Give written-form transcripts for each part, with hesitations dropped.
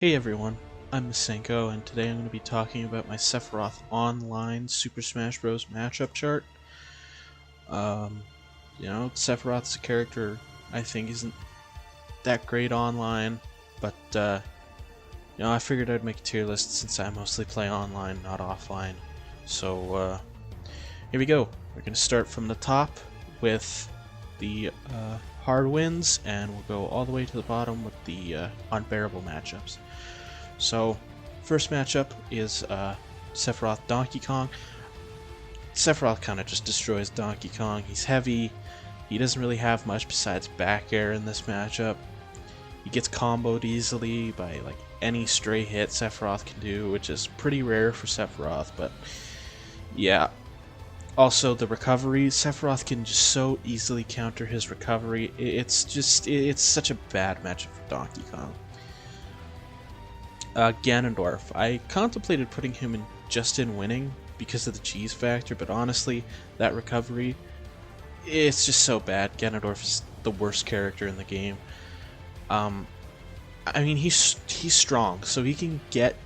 Hey everyone, I'm Masenko, and today I'm going to be talking about my Sephiroth Online Super Smash Bros. Matchup chart. Um, Sephiroth's a character I think isn't that great online, but I figured I'd make a tier list since I mostly play online, not offline. So here we go. We're going to start from the top with the hard wins, and we'll go all the way to the bottom with the unbearable matchups. So, first matchup is Sephiroth Donkey Kong. Sephiroth kind of just destroys Donkey Kong. He's heavy. He doesn't really have much besides back air in this matchup. He gets comboed easily by like any stray hit Sephiroth can do, which is pretty rare for Sephiroth, but yeah. Also, the recovery, Sephiroth can just so easily counter his recovery. It's such a bad matchup for Donkey Kong. Ganondorf. I contemplated putting him in just in winning because of the cheese factor, but honestly, that recovery, it's just so bad. Ganondorf is the worst character in the game. I mean, he's strong, so he can get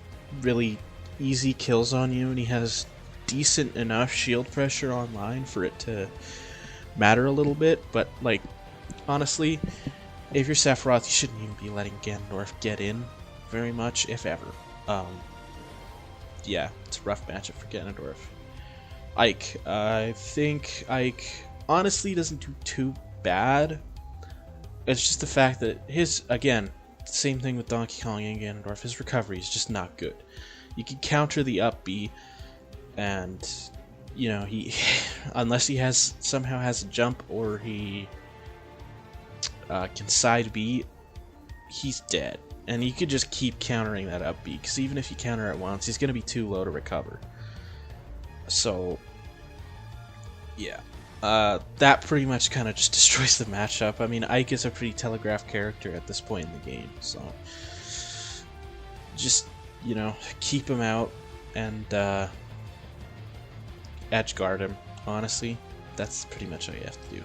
really easy kills on you, and he has decent enough shield pressure online for it to matter a little bit, but, like, honestly, if you're Sephiroth, you shouldn't even be letting Ganondorf get in very much, if ever. Yeah, it's a rough matchup for Ganondorf. Ike. I think Ike honestly doesn't do too bad. It's just the fact that again, same thing with Donkey Kong and Ganondorf, his recovery is just not good. You can counter the up B, and, he, unless he somehow has a jump or he can side B, he's dead. And you could just keep countering that up B, because even if you counter it once, he's going to be too low to recover. So, yeah. That pretty much kind of just destroys the matchup. I mean, Ike is a pretty telegraphed character at this point in the game, so just, keep him out and edge guard him, honestly. That's pretty much all you have to do.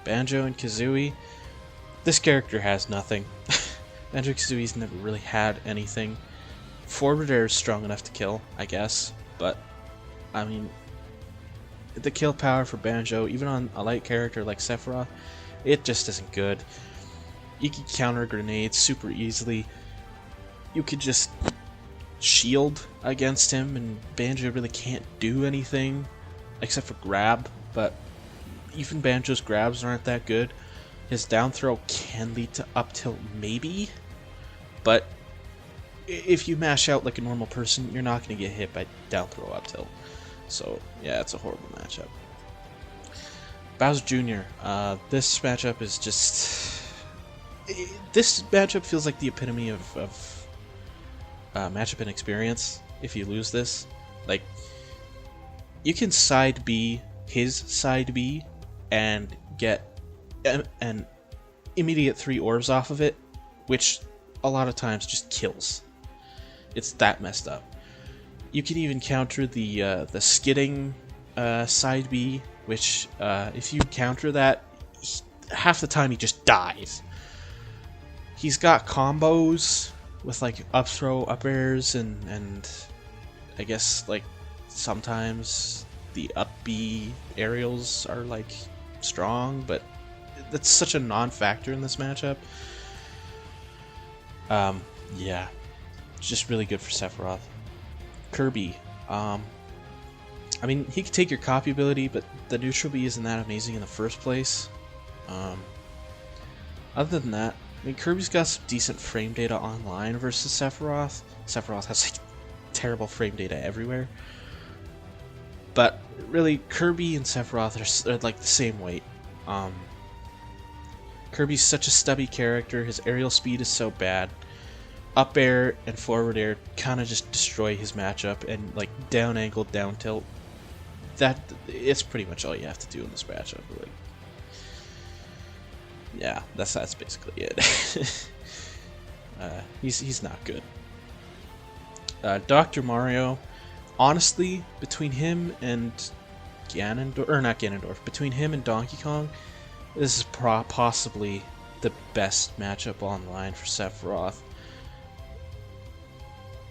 Banjo and Kazooie. This character has nothing. Banjo-Kazooie's never really had anything. Forward air is strong enough to kill, I guess, but, I mean, the kill power for Banjo, even on a light character like Sephiroth, it just isn't good. You can counter grenades super easily. You could just shield against him, and Banjo really can't do anything except for grab, but even Banjo's grabs aren't that good. His down throw can lead to up tilt, maybe, but if you mash out like a normal person, you're not going to get hit by down throw up tilt. So yeah, it's a horrible matchup. Bowser Jr. This matchup is just... This matchup feels like the epitome of matchup inexperience. If you lose this, like, you can side B his side B and get an immediate 3 orbs off of it, which a lot of times just kills. It's that messed up. You can even counter the skidding side B, which if you counter that, half the time he just dies. He's got combos with like up throw, up airs, and I guess like sometimes the up B aerials are like strong, but that's such a non-factor in this matchup. Yeah, it's just really good for Sephiroth. Kirby. I mean, he could take your copy ability, but the neutral B isn't that amazing in the first place. Other than that, I mean, Kirby's got some decent frame data online versus Sephiroth. Sephiroth has like terrible frame data everywhere. But really, Kirby and Sephiroth are like the same weight. Kirby's such a stubby character, his aerial speed is so bad. Up air and forward air kind of just destroy his matchup, and like down angle, down tilt, it's pretty much all you have to do in this matchup. Like, yeah, that's basically it. He's not good. Dr. Mario, honestly, between him and between him and Donkey Kong, this is possibly the best matchup online for Sephiroth.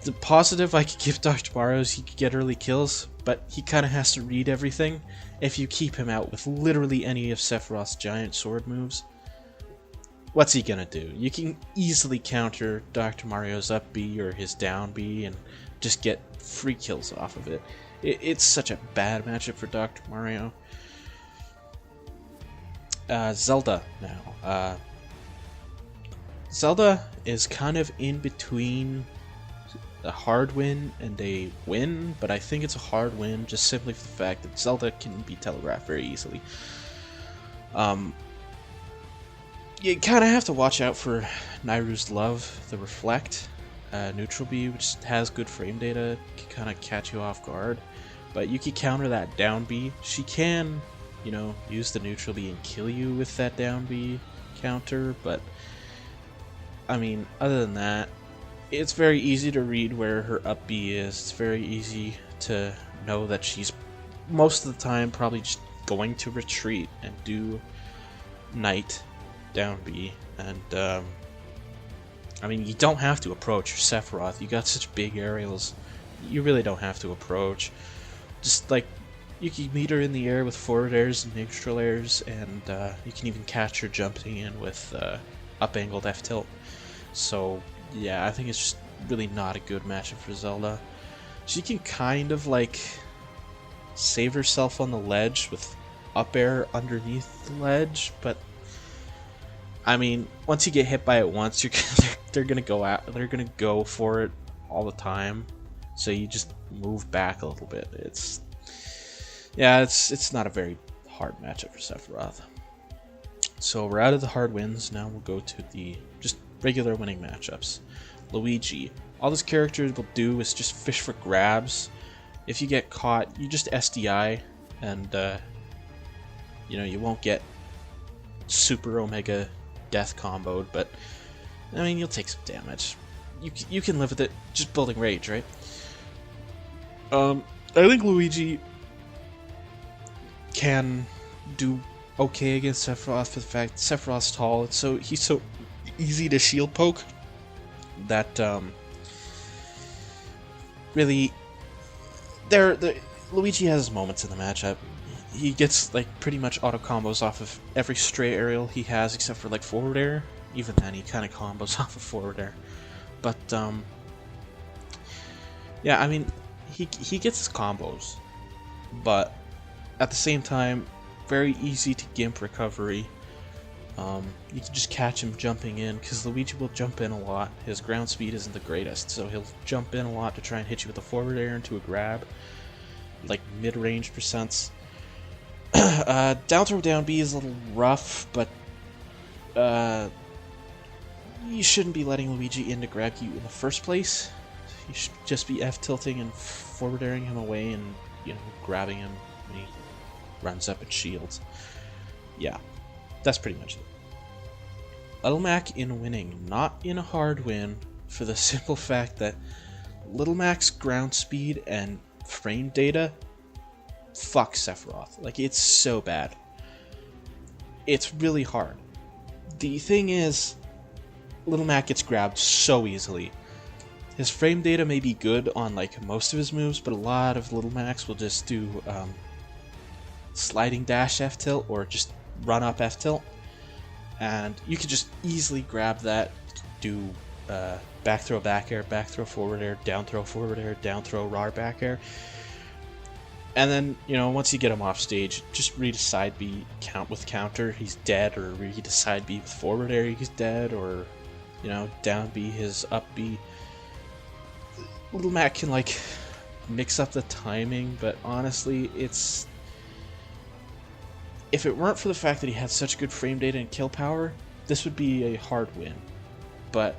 The positive I could give Dr. Mario is he could get early kills, but he kind of has to read everything. If you keep him out with literally any of Sephiroth's giant sword moves, what's he gonna do? You can easily counter Dr. Mario's up B or his down B and just get free kills off of it. It's such a bad matchup for Dr. Mario. Zelda now. Zelda is kind of in between a hard win and a win, but I think it's a hard win just simply for the fact that Zelda can be telegraphed very easily. You kind of have to watch out for Nairu's Love, the Reflect, neutral B, which has good frame data, can kind of catch you off guard, but you can counter that down B. She can, you know, use the neutral B and kill you with that down B counter, but I mean, other than that, it's very easy to read where her up B is. It's very easy to know that she's most of the time probably just going to retreat and do Knight down B. And I mean, you don't have to approach your Sephiroth. You got such big aerials. You really don't have to approach. Just like, you can meet her in the air with forward airs and neutral airs, and you can even catch her jumping in with up-angled F-tilt. So yeah, I think it's just really not a good matchup for Zelda. She can kind of like save herself on the ledge with up air underneath the ledge, but I mean, once you get hit by it once, they're gonna go out. They're gonna go for it all the time. So you just move back a little bit. It's not a very hard matchup for Sephiroth. So we're out of the hard wins. Now we'll go to the just regular winning matchups. Luigi. All this character will do is just fish for grabs. If you get caught, you just SDI, and you know, you won't get super omega death comboed, but I mean, you'll take some damage. You can live with it. Just building rage, right? I think Luigi can do okay against Sephiroth for the fact Sephiroth's tall, and he's so easy to shield poke that really Luigi has his moments in the matchup. He gets like pretty much auto combos off of every stray aerial he has except for like forward air. Even then, he kind of combos off of forward air. But yeah, I mean, he gets his combos, but at the same time, very easy to gimp recovery. You can just catch him jumping in, because Luigi will jump in a lot. His ground speed isn't the greatest, so he'll jump in a lot to try and hit you with a forward air into a grab, like mid-range percents. Down throw down B is a little rough, but you shouldn't be letting Luigi in to grab you in the first place. You should just be F-tilting and forward airing him away and, you know, grabbing him when he runs up and shields. Yeah, that's pretty much it. Little Mac in winning, not in a hard win, for the simple fact that Little Mac's ground speed and frame data fuck Sephiroth. Like, it's so bad. It's really hard. The thing is, Little Mac gets grabbed so easily. His frame data may be good on like most of his moves, but a lot of Little Macs will just do sliding dash F-tilt or just run up F-tilt, and you can just easily grab that, do back throw back air, back throw forward air, down throw forward air, down throw raw back air, and then, you know, once you get him off stage, just read a side B count with counter, he's dead, or read a side B with forward air, he's dead, or, you know, down B his up B. Little Mac can like mix up the timing, but honestly, it's, if it weren't for the fact that he had such good frame data and kill power, this would be a hard win. But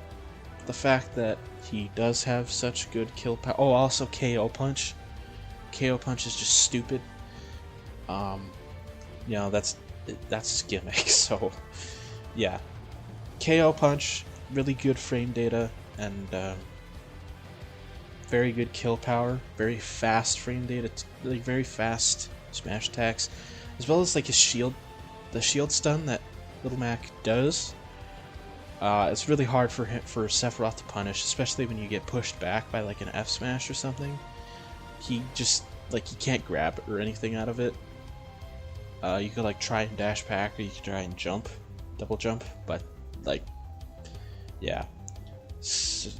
the fact that he does have such good kill power, oh, also KO punch. KO punch is just stupid. You know, that's his gimmick. So yeah, KO punch, really good frame data, and very good kill power, very fast frame data, like very fast smash attacks, as well as like his shield, the shield stun that Little Mac does. It's really hard for Sephiroth to punish, especially when you get pushed back by like an F smash or something. He just like he can't grab or anything out of it. You could like try and dash back, or you could try and jump, double jump, but like, yeah.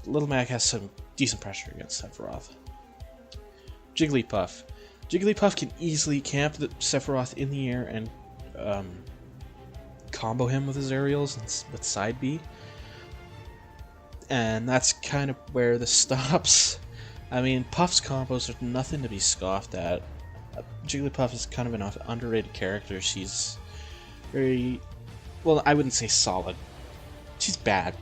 Little Mac has some decent pressure against Sephiroth. Jigglypuff. Jigglypuff can easily camp the Sephiroth in the air and combo him with his aerials and with side B. And that's kind of where this stops. I mean, Puff's combos are nothing to be scoffed at. Jigglypuff is kind of an underrated character. She's very, well, I wouldn't say solid. She's bad,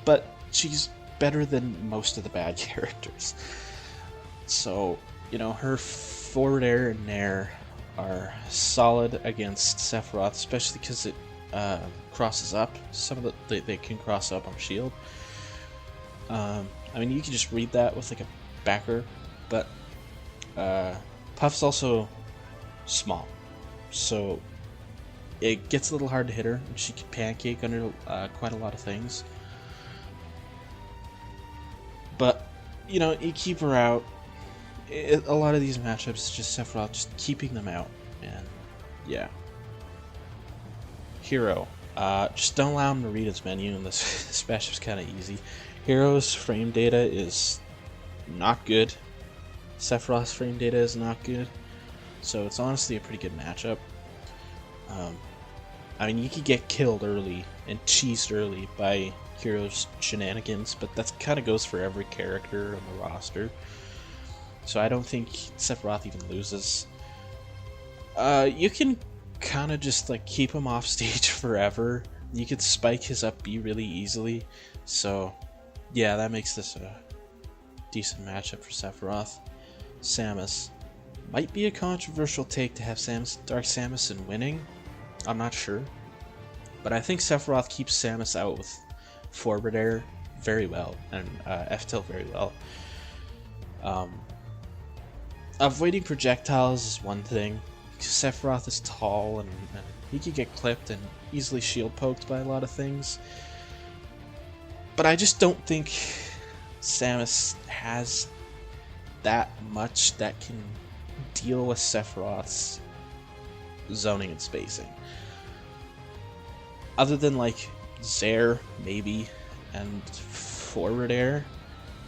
but she's better than most of the bad characters. So, you know, her forward air and nair are solid against Sephiroth, especially because it crosses up. Some of they can cross up on shield. I mean, you can just read that with like a backer, but Puff's also small, so it gets a little hard to hit her, and she can pancake under quite a lot of things. But, you know, you keep her out. A lot of these matchups is just Sephiroth just keeping them out, and yeah. Hero. Just don't allow him to read his menu, and this matchup's kind of easy. Hero's frame data is not good. Sephiroth's frame data is not good. So it's honestly a pretty good matchup. I mean, you could get killed early and cheesed early by Hero's shenanigans, but that kind of goes for every character on the roster. So I don't think Sephiroth even loses. You can kind of just like keep him off stage forever. You could spike his up B really easily. So yeah, that makes this a decent matchup for Sephiroth. Samus. Might be a controversial take to have Dark Samus in winning. I'm not sure. But I think Sephiroth keeps Samus out with forward air very well, and F-tilt very well. Avoiding projectiles is one thing. Sephiroth is tall, and he can get clipped and easily shield poked by a lot of things. But I just don't think Samus has that much that can deal with Sephiroth's zoning and spacing. Other than like Zair, maybe, and forward air,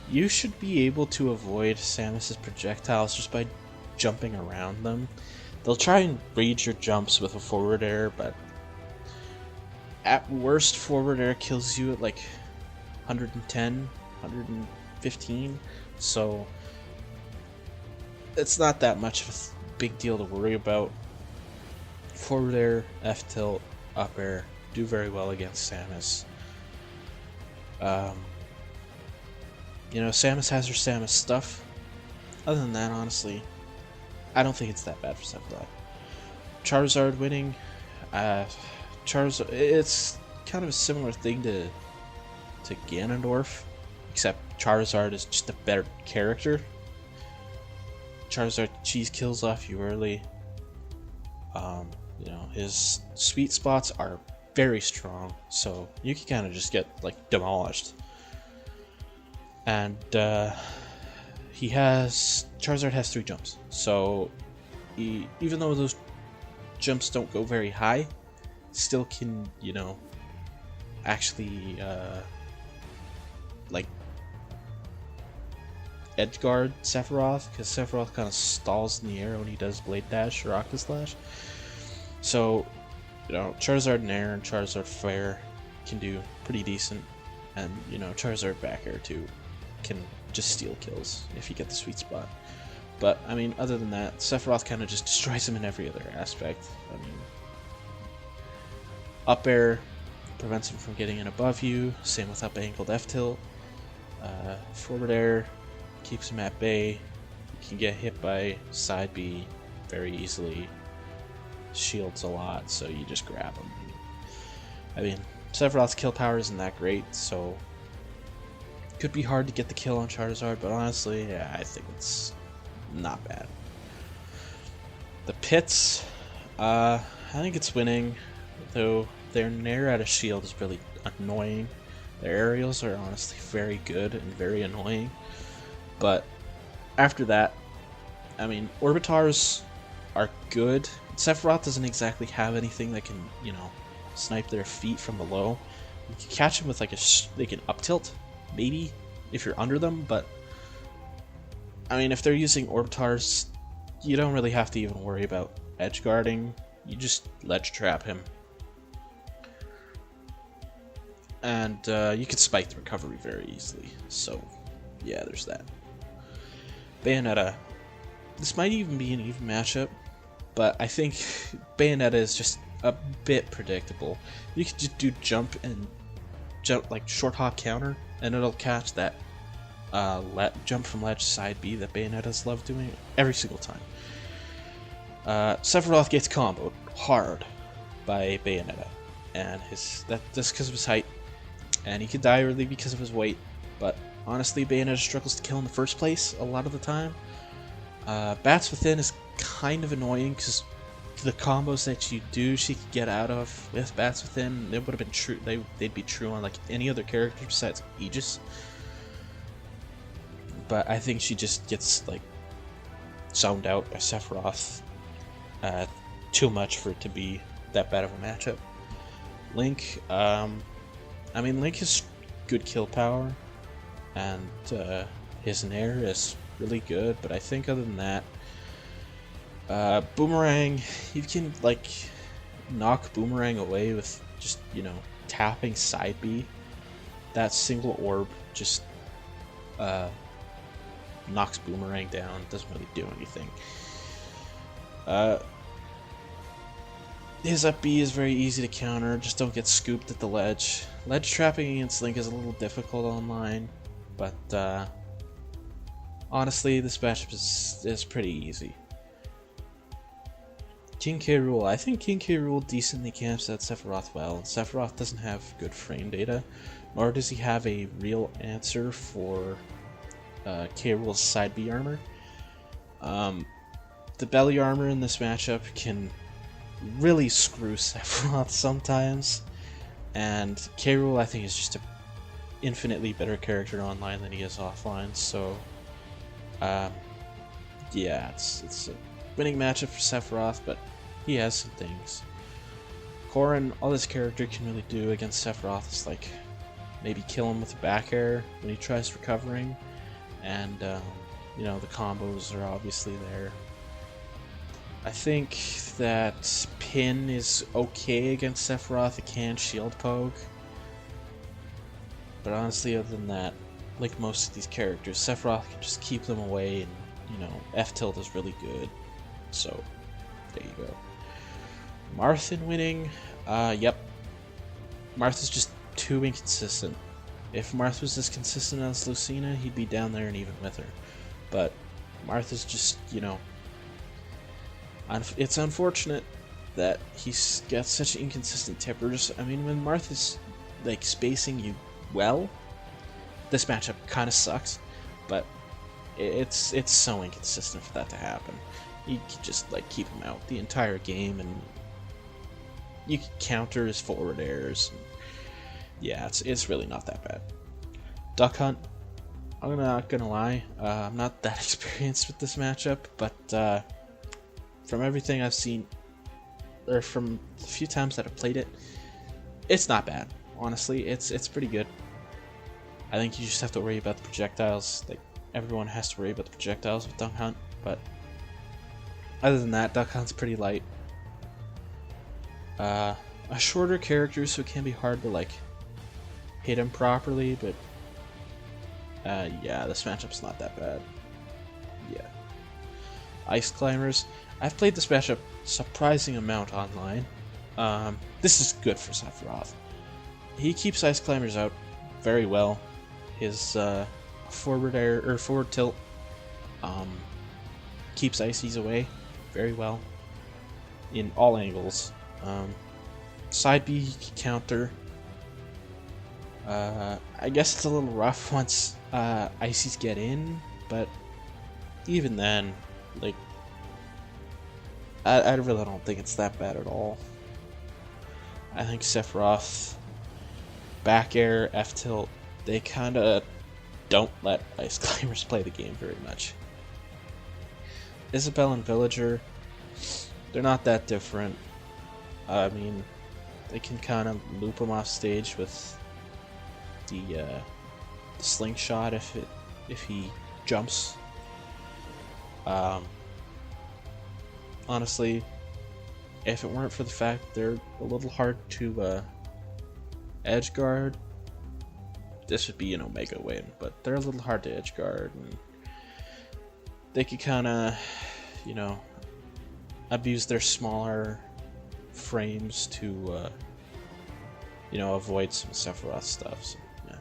you should be able to avoid Samus's projectiles just by jumping around them. They'll try and read your jumps with a forward air, but at worst, forward air kills you at like 110, 115, so it's not that much of a big deal to worry about. Forward air, F tilt, up air do very well against Samus. You know, Samus has her Samus stuff. Other than that, honestly, I don't think it's that bad for Sephiroth. Charizard winning, Charizard, it's kind of a similar thing to Ganondorf, except Charizard is just a better character. Charizard cheese kills off you early. You know, his sweet spots are very strong, so you can kind of just get like demolished. And Charizard has 3 jumps, so even though those jumps don't go very high, still can, you know, actually like edge guard Sephiroth, because Sephiroth kind of stalls in the air when he does Blade Dash or Octa Slash. So, you know, Charizard in air and Charizard flare can do pretty decent, and you know, Charizard back air too can just steal kills if you get the sweet spot. But I mean, other than that, Sephiroth kind of just destroys him in every other aspect. I mean, up air prevents him from getting in above you, same with up angled F tilt. Forward air keeps him at bay. You can get hit by side B very easily. Shields a lot, so you just grab him. I mean, Sephiroth's kill power isn't that great, so it could be hard to get the kill on Charizard, but honestly, yeah, I think it's not bad. The pits, I think it's winning, though their nair out of shield is really annoying. Their aerials are honestly very good and very annoying. But after that, I mean, Orbitars are good. Sephiroth doesn't exactly have anything that can, snipe their feet from below. You can catch them with like they can up tilt, maybe, if you're under them, but I mean, if they're using Orbitars, you don't really have to even worry about edge guarding. You just ledge trap him. And you can spike the recovery very easily. So, yeah, there's that. Bayonetta. This might even be an even matchup, but I think Bayonetta is just a bit predictable. You can just do jump like short hop counter, and it'll catch that jump from ledge side B that Bayonetta's love doing every single time. Sephiroth gets comboed hard by Bayonetta, and that's because of his height, and he could die early because of his weight. But honestly, Bayonetta struggles to kill in the first place a lot of the time. Bats Within is kind of annoying because the combos that you do, she could get out of with Bats Within. They would have been true. They'd be true on like any other character besides Aegis. But I think she just gets like zoned out by Sephiroth too much for it to be that bad of a matchup. Link, I mean, Link has good kill power, and his Nair is really good, but I think other than that, Boomerang, you can like knock Boomerang away with just, tapping side B. That single orb just knocks Boomerang down, doesn't really do anything. His up B is very easy to counter, just don't get scooped at the ledge. Ledge trapping against Link is a little difficult online, but honestly, this matchup is pretty easy. King K. Rool. I think King K. Rool decently camps at Sephiroth well, and Sephiroth doesn't have good frame data, nor does he have a real answer for K. Rool's side B armor. The belly armor in this matchup can really screw Sephiroth sometimes, and K. Rool I think is just an infinitely better character online than he is offline, so yeah, it's a winning matchup for Sephiroth, but he has some things. Corrin, all this character can really do against Sephiroth is like maybe kill him with a back air when he tries recovering, and the combos are obviously there. I think that Pin is okay against Sephiroth. It can shield poke, but honestly, other than that, like most of these characters, Sephiroth can just keep them away, and F tilt is really good. So there you go. Marthin winning, yep. Martha's just too inconsistent. If Martha was as consistent as Lucina, he'd be down there and even with her. But Martha's just, it's unfortunate that he's got such inconsistent tippers. I mean, when Martha's like spacing you well, this matchup kind of sucks, but it's so inconsistent for that to happen. You can just like keep him out the entire game, and you can counter his forward airs. Yeah, it's really not that bad. Duck Hunt, I'm not gonna lie, I'm not that experienced with this matchup, but from everything I've seen, or from the few times that I've played it, it's not bad. Honestly, it's pretty good. I think you just have to worry about the projectiles. Like, everyone has to worry about the projectiles with Duck Hunt, but other than that, Duck Hunt's pretty light. A shorter character, so it can be hard to like hit him properly, but yeah, this matchup's not that bad. Yeah. Ice Climbers. I've played this matchup surprising amount online. This is good for Sephiroth. He keeps Ice Climbers out very well. His forward air or forward tilt keeps Ices away very well in all angles. Side B he can counter. I guess it's a little rough once Ices get in, but even then, like, I really don't think it's that bad at all. I think Sephiroth back air, F tilt, they kind of don't let ice climbers play the game very much. Isabelle and Villager, they're not that different. I mean, they can kind of loop him off stage with the slingshot if he jumps. Honestly, if it weren't for the fact they're a little hard to edge guard, this would be an Omega win. But they're a little hard to edge guard, and they could kind of, you know, abuse their smaller frames to, you know, avoid some Sephiroth stuff. So, yeah.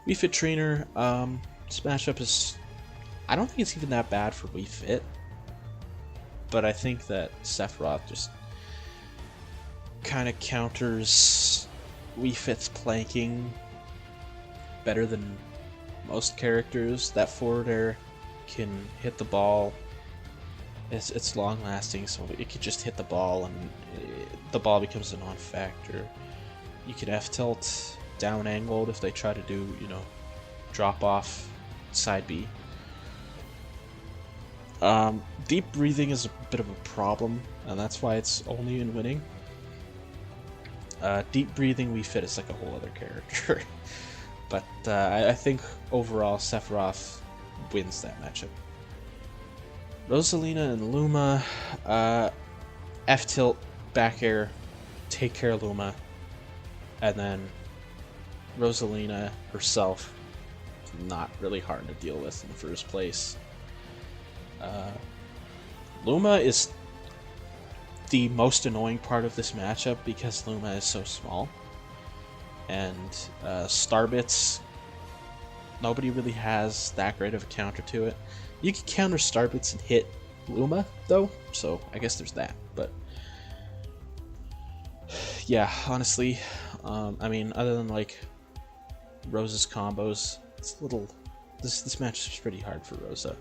Wii Fit Trainer, this matchup is, I don't think it's even that bad for Wii Fit, but I think that Sephiroth just kind of counters Wii Fit's planking better than most characters. That forward air can hit the ball. It's long lasting, so it could just hit the ball and the ball becomes a non-factor. You can F tilt down angled if they try to do, you know, drop off side B. Deep breathing is a bit of a problem, and that's why it's only in winning. Deep breathing Wii Fit is like a whole other character. But I think overall Sephiroth wins that matchup. Rosalina and Luma, F tilt, back air, take care of Luma, and then Rosalina herself is not really hard to deal with in the first place. Luma is the most annoying part of this matchup because Luma is so small. And Starbits, nobody really has that great of a counter to it. You can counter Starbits and hit Luma, though, so I guess there's that. But yeah, honestly, I mean, other than like Rosa's combos, it's a little. This match is pretty hard for Rosa.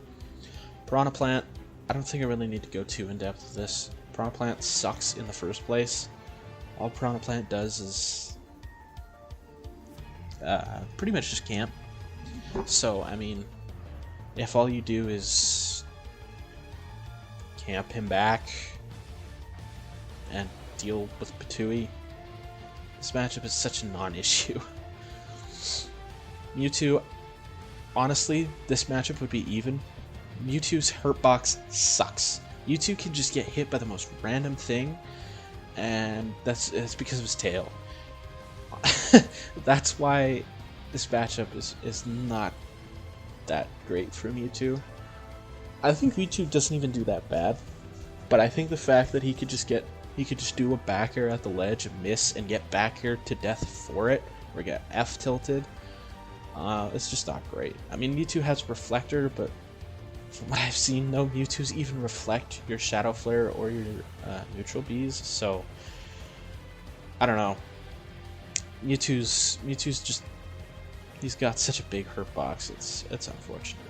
Piranha Plant, I don't think I really need to go too in depth with this. Piranha Plant sucks in the first place. All Piranha Plant does is pretty much just camp. So, I mean, if all you do is camp him back and deal with Patui, this matchup is such a non-issue. Mewtwo, honestly, this matchup would be even. Mewtwo's hurtbox sucks. Mewtwo can just get hit by the most random thing, and it's because of his tail. That's why this matchup is not that great for Mewtwo. I think Mewtwo doesn't even do that bad, but I think the fact that he could just do a back air at the ledge and miss and get back air to death for it, or get F tilted, it's just not great. I mean, Mewtwo has Reflector, but from what I've seen, no Mewtwo's even reflect your Shadow Flare or your neutral bees, so I don't know. Mewtwo's just, he's got such a big hurt box. It's unfortunate.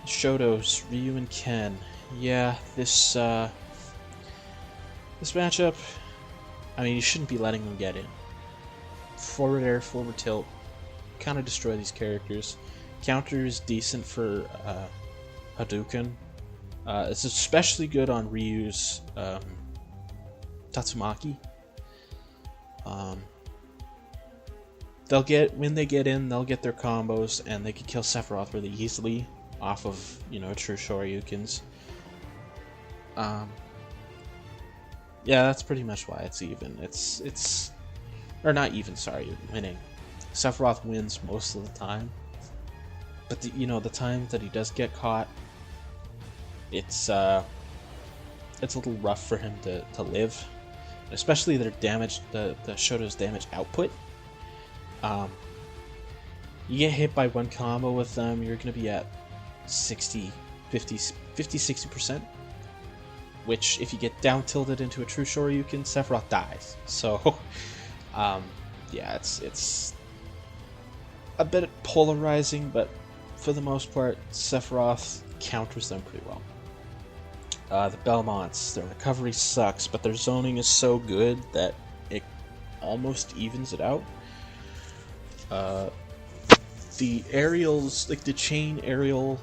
Shotos, Ryu and Ken. Yeah, this matchup, I mean, you shouldn't be letting them get in. Forward air, forward tilt, kind of destroy these characters. Counter is decent for Hadouken. It's especially good on Ryu's Tatsumaki. When they get in, they'll get their combos, and they can kill Sephiroth really easily off of, you know, true Shoryukens. Yeah, that's pretty much why it's even. It's or not even. Sorry, winning. Sephiroth wins most of the time, but the time that he does get caught, it's a little rough for him to live, especially their damage, the Shoto's damage output. You get hit by one combo with them, you're going to be at 50-60%, which if you get down tilted into a true Shoryuken, Sephiroth dies. So, yeah, it's a bit polarizing, but for the most part, Sephiroth counters them pretty well. The Belmonts, their recovery sucks, but their zoning is so good that it almost evens it out. Uh, the aerials, like the chain aerial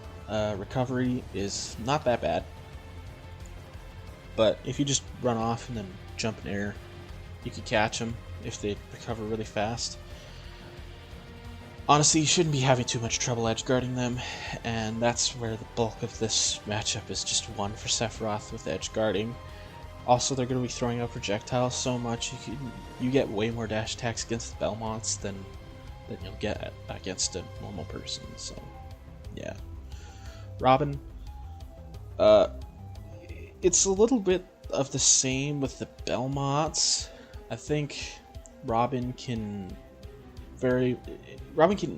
recovery, is not that bad. But if you just run off and then jump in air, you can catch them if they recover really fast. Honestly, you shouldn't be having too much trouble edge guarding them, and that's where the bulk of this matchup is just won for Sephiroth with edge guarding. Also, they're going to be throwing out projectiles so much you get way more dash attacks against the Belmonts than you'll get against a normal person. So, yeah. Robin, it's a little bit of the same with the Belmonts. I think Robin can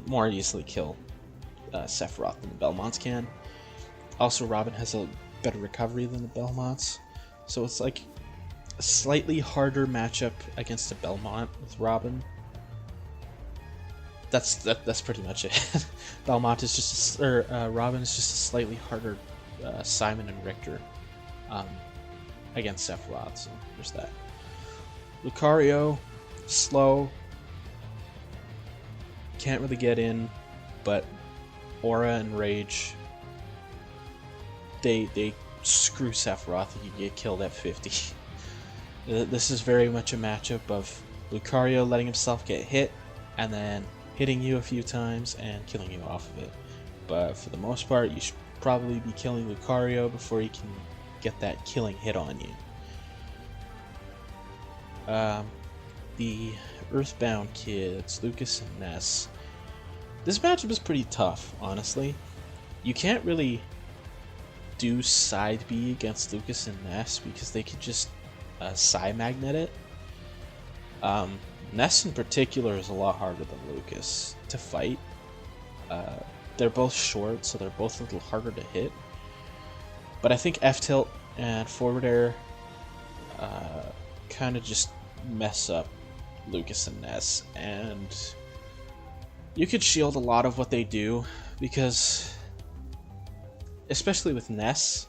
more easily kill Sephiroth than the Belmonts can. Also, Robin has a better recovery than the Belmonts, so it's like a slightly harder matchup against a Belmont with Robin. That's pretty much it. Belmont is just Robin is just a slightly harder Simon and Richter against Sephiroth. So there's that. Lucario, slow. Can't really get in, but Aura and Rage, they screw Sephiroth if you get killed at 50. This is very much a matchup of Lucario letting himself get hit, and then hitting you a few times and killing you off of it. But for the most part, you should probably be killing Lucario before he can get that killing hit on you. The Earthbound kids, Lucas and Ness. This matchup is pretty tough, honestly. You can't really do side B against Lucas and Ness because they could just Psy-Magnet it. Ness in particular is a lot harder than Lucas to fight. They're both short, so they're both a little harder to hit. But I think F-Tilt and forward air kind of just mess up Lucas and Ness, and you could shield a lot of what they do because, especially with Ness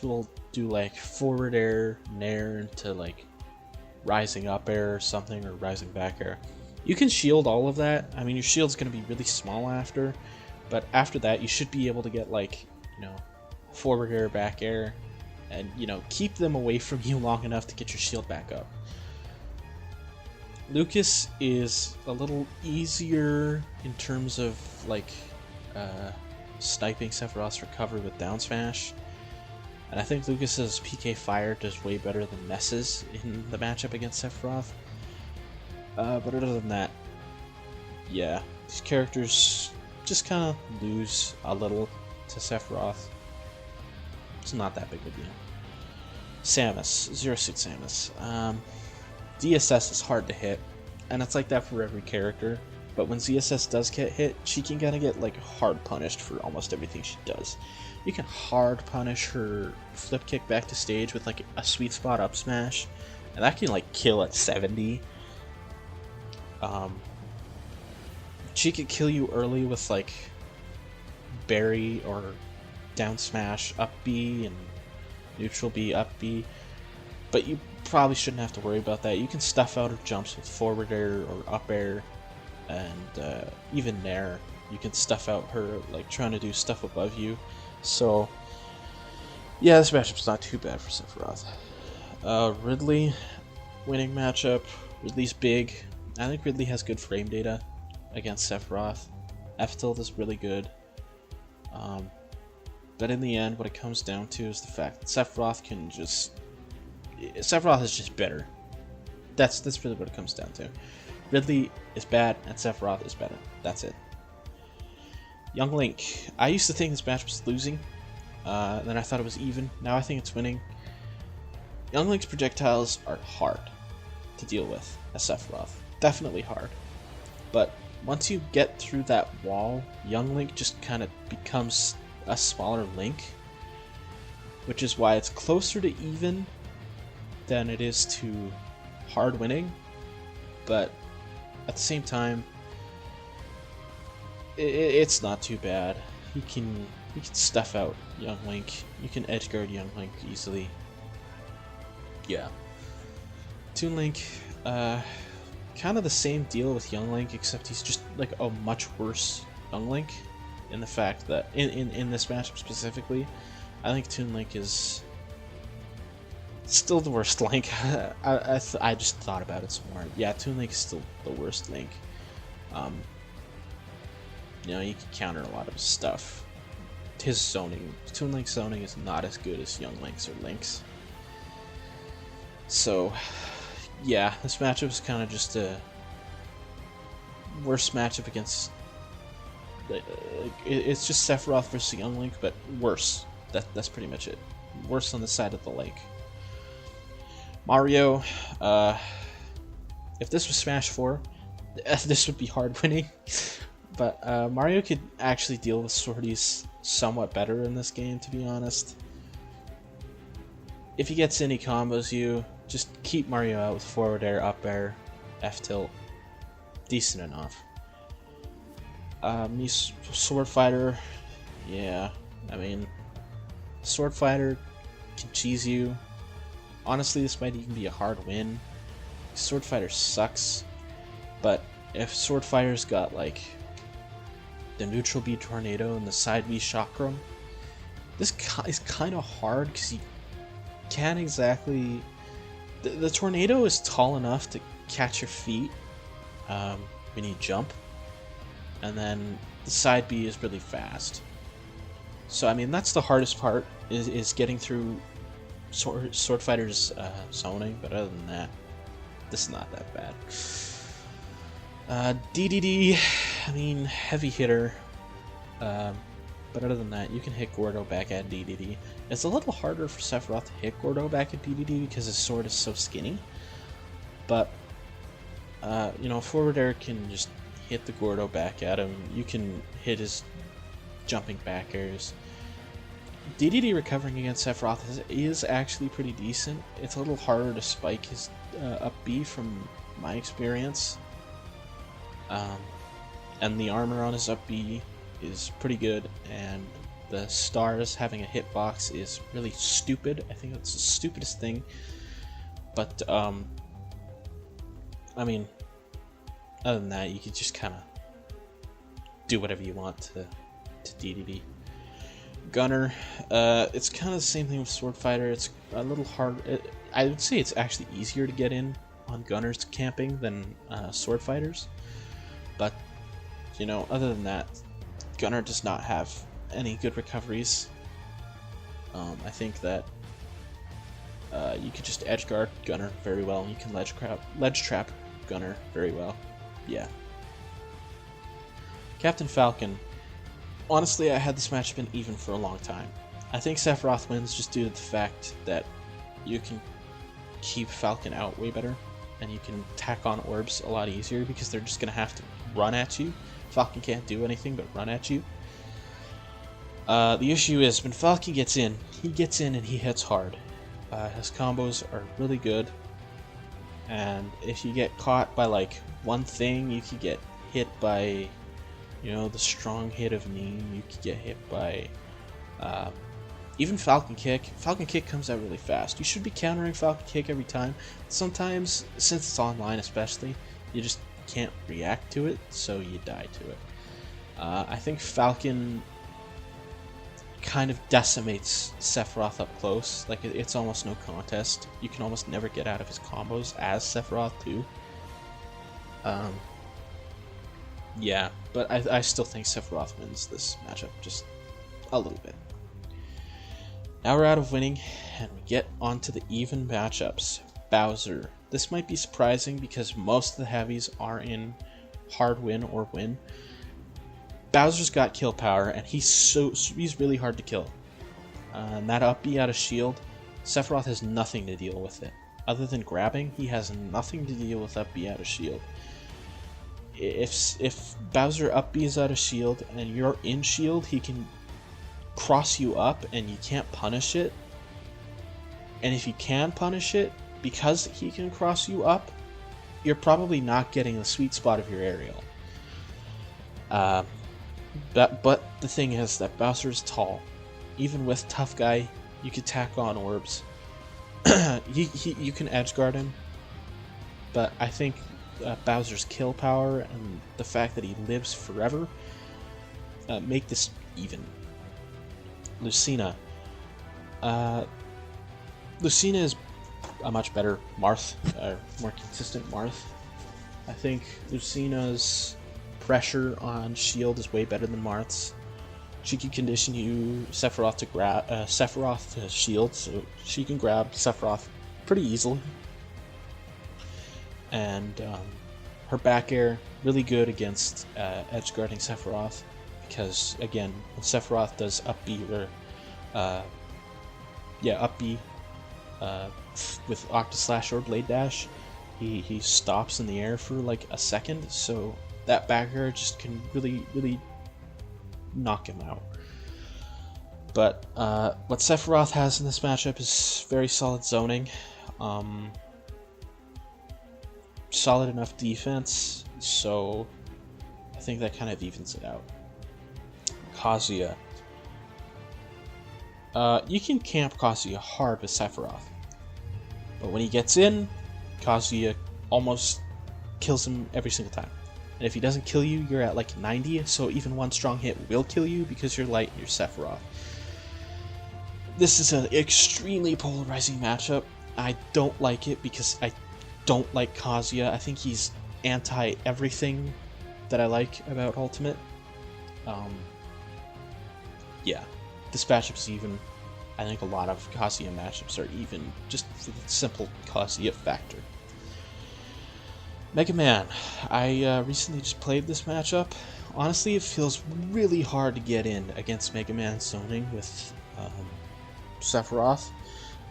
will do like forward air, nair into like rising up air or something, or rising back air. You can shield all of that. I mean, your shield's going to be really small after, but after that you should be able to get like, forward air, back air, and keep them away from you long enough to get your shield back up. Lucas is a little easier in terms of like sniping Sephiroth's recovery with down smash, and I think Lucas's PK Fire does way better than Ness's in the matchup against Sephiroth. But other than that, yeah, these characters just kind of lose a little to Sephiroth. It's not that big of a deal. Samus, Zero Suit Samus. ZSS is hard to hit, and it's like that for every character. But when ZSS does get hit, she can kind of get like hard punished for almost everything she does. You can hard punish her flip kick back to stage with like a sweet spot up smash, and that can like kill at 70. She could kill you early with like Barry or down smash up B and neutral B up B, but you probably shouldn't have to worry about that. You can stuff out her jumps with forward air or up air, and even nair. You can stuff out her like trying to do stuff above you. So yeah, this matchup's not too bad for Sephiroth. Ridley, winning matchup. Ridley's big. I think Ridley has good frame data against Sephiroth. F-Tilt is really good. But in the end, what it comes down to is the fact that Sephiroth is just better. That's really what it comes down to. Ridley is bad, and Sephiroth is better. That's it. Young Link. I used to think this match was losing. Then I thought it was even. Now I think it's winning. Young Link's projectiles are hard to deal with as Sephiroth. Definitely hard. But once you get through that wall, Young Link just kind of becomes a smaller Link, which is why it's closer to even than it is to hard winning. But at the same time, it's not too bad. You can stuff out Young Link. You can edge guard Young Link easily. Yeah. Toon Link, kind of the same deal with Young Link, except he's just like a much worse Young Link. In the fact that in this matchup specifically, I think Toon Link is still the worst Link. I just thought about it some more. Yeah, Toon Link is still the worst Link. You know, you can counter a lot of his stuff. His zoning, Toon Link's zoning is not as good as Young Link's or Link's. So, yeah, this matchup is kind of just a worse matchup against. It's just Sephiroth versus Young Link, but worse. That's pretty much it. Worse on the side of the lake. Mario, if this was Smash 4, this would be hard winning. But Mario could actually deal with sorties somewhat better in this game, to be honest. If he gets any combos, you just keep Mario out with forward air, up air, F tilt. Decent enough. Me Sword Fighter, yeah, I mean, Sword Fighter can cheese you. Honestly, this might even be a hard win. Sword Fighter sucks, but if Sword Fighter's got like the neutral B tornado and the side B chakram, this is kind of hard because you can't exactly. The tornado is tall enough to catch your feet when you jump. And then the side B is really fast. So I mean, that's the hardest part, is getting through Sword Fighter's zoning, but other than that, this is not that bad. DDD, I mean, heavy hitter, but other than that, you can hit Gordo back at DDD. It's a little harder for Sephiroth to hit Gordo back at DDD because his sword is so skinny, but you know, forward air can just hit the Gordo back at him. You can hit his jumping back airs. DDD recovering against Sephiroth is actually pretty decent. It's a little harder to spike his up B from my experience. And the armor on his up B is pretty good, and the stars having a hitbox is really stupid. I think that's the stupidest thing. But I mean, other than that, you could just kind of do whatever you want to DDD. Gunner, it's kind of the same thing with Sword Fighter. It's a little hard. I would say it's actually easier to get in on Gunners camping than Sword Fighters. But, you know, other than that, Gunner does not have any good recoveries. I think that you could just edge guard Gunner very well, and you can ledge trap Gunner very well. Yeah. Captain Falcon. Honestly, I had this match been even for a long time. I think Sephiroth wins just due to the fact that you can keep Falcon out way better, and you can tack on orbs a lot easier because they're just going to have to run at you. Falcon can't do anything but run at you. The issue is when Falcon gets in, he gets in and he hits hard. His combos are really good, and if you get caught by like one thing, you could get hit by, you know, the strong hit of Neem. You could get hit by even Falcon Kick. Falcon Kick comes out really fast. You should be countering Falcon Kick every time. Sometimes, since it's online especially, you just can't react to it, so you die to it. I think Falcon kind of decimates Sephiroth up close. Like, it's almost no contest. You can almost never get out of his combos as Sephiroth too. Yeah, but I still think Sephiroth wins this matchup just a little bit. Now we're out of winning, and we get onto the even matchups. Bowser. This might be surprising because most of the heavies are in hard win or win. Bowser's got kill power, and he's really hard to kill. And that up B out of shield, Sephiroth has nothing to deal with it. Other than grabbing, he has nothing to deal with up B out of shield. If Bowser up B's out of shield and you're in shield, he can cross you up and you can't punish it. And if you can punish it, because he can cross you up, you're probably not getting the sweet spot of your aerial. But the thing is that Bowser's tall. Even with Tough Guy, you can tack on orbs. You can edge guard him, but I think Bowser's kill power and the fact that he lives forever make this even. Lucina. Lucina is a much better Marth, more consistent Marth. I think Lucina's pressure on shield is way better than Marth's. She can condition you Sephiroth to grab Sephiroth to shield, so she can grab Sephiroth pretty easily. And her back air really good against edge guarding Sephiroth, because again, when Sephiroth does up B or up B with Octaslash or Blade Dash, he stops in the air for like a second, so that back air just can really knock him out. But what Sephiroth has in this matchup is very solid zoning, solid enough defense, so I think that kind of evens it out. Kazuya. You can camp Kazuya hard with Sephiroth, but when he gets in, Kazuya almost kills him every single time. And if he doesn't kill you, you're at like 90, so even one strong hit will kill you because you're light and you're Sephiroth. This is an extremely polarizing matchup. I don't like it because I don't like Kazuya. I think he's anti-everything that I like about Ultimate. Yeah, this matchup's even. I think a lot of Kazuya matchups are even, just for the simple Kazuya factor. Mega Man. I recently just played this matchup. Honestly, it feels really hard to get in against Mega Man zoning with Sephiroth,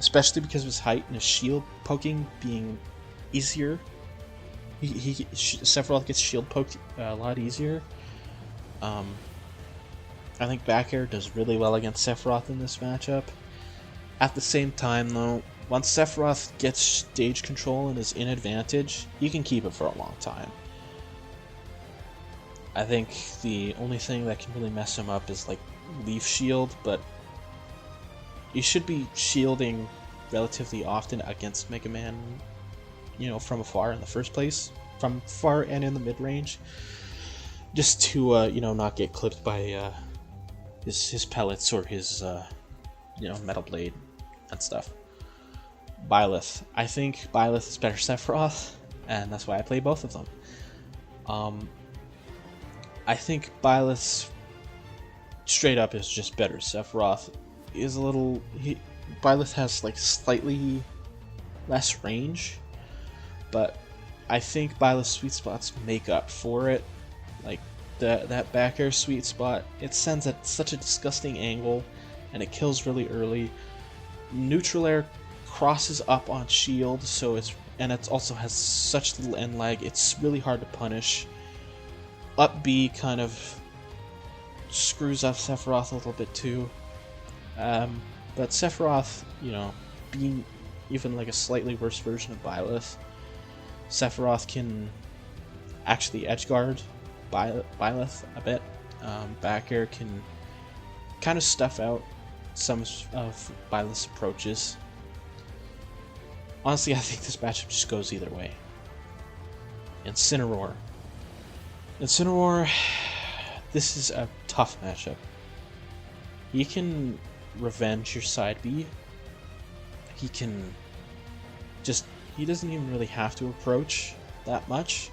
especially because of his height and his shield poking being easier. Sephiroth gets shield poked a lot easier. I think back air does really well against Sephiroth in this matchup. At the same time, though, once Sephiroth gets stage control and is in advantage, you can keep it for a long time. I think the only thing that can really mess him up is like Leaf Shield, but you should be shielding relatively often against Mega Man, you know, from afar in the first place, from far and in the mid-range, just to you know, not get clipped by his pellets or his you know, Metal Blade and stuff. Byleth. I think Byleth is better Sephiroth, and that's why I play both of them. I think Byleth straight up is just better. Sephiroth is a little... Byleth has like slightly less range, but I think Byleth's sweet spots make up for it. Like that back air sweet spot, it sends at such a disgusting angle and it kills really early. Neutral air crosses up on shield, so it also has such little end lag, it's really hard to punish. Up B kind of screws up Sephiroth a little bit too. But Sephiroth, you know, being even like a slightly worse version of Byleth, Sephiroth can actually edgeguard Byleth a bit. Back air can kind of stuff out some of Byleth's approaches. Honestly, I think this matchup just goes either way. Incineroar. Incineroar, this is a tough matchup. He can revenge your side B. He can just... he doesn't even really have to approach that much.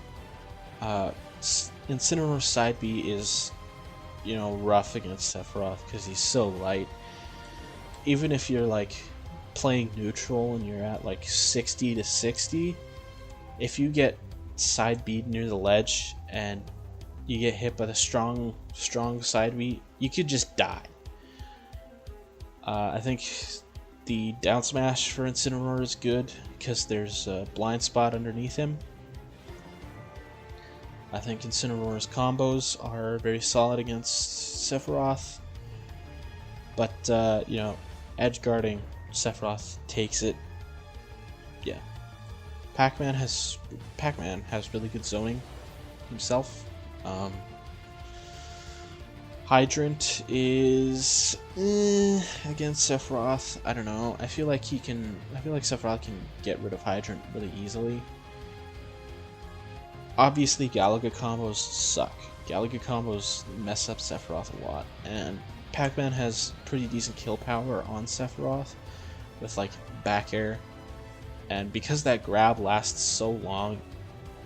Incineroar's side B is, you know, rough against Sephiroth because he's so light. Even if you're like playing neutral and you're at like 60 to 60, if you get side B near the ledge and you get hit by the strong side B, you could just die. I think the down smash for Incineroar is good because there's a blind spot underneath him. I think Incineroar's combos are very solid against Sephiroth, but you know, edge guarding Sephiroth takes it. Yeah, Pac-Man has really good zoning himself. Hydrant is against Sephiroth. I don't know. I feel like Sephiroth can get rid of Hydrant really easily. Obviously, Galaga combos suck. Galaga combos mess up Sephiroth a lot, and Pac-Man has pretty decent kill power on Sephiroth with like back air, and because that grab lasts so long,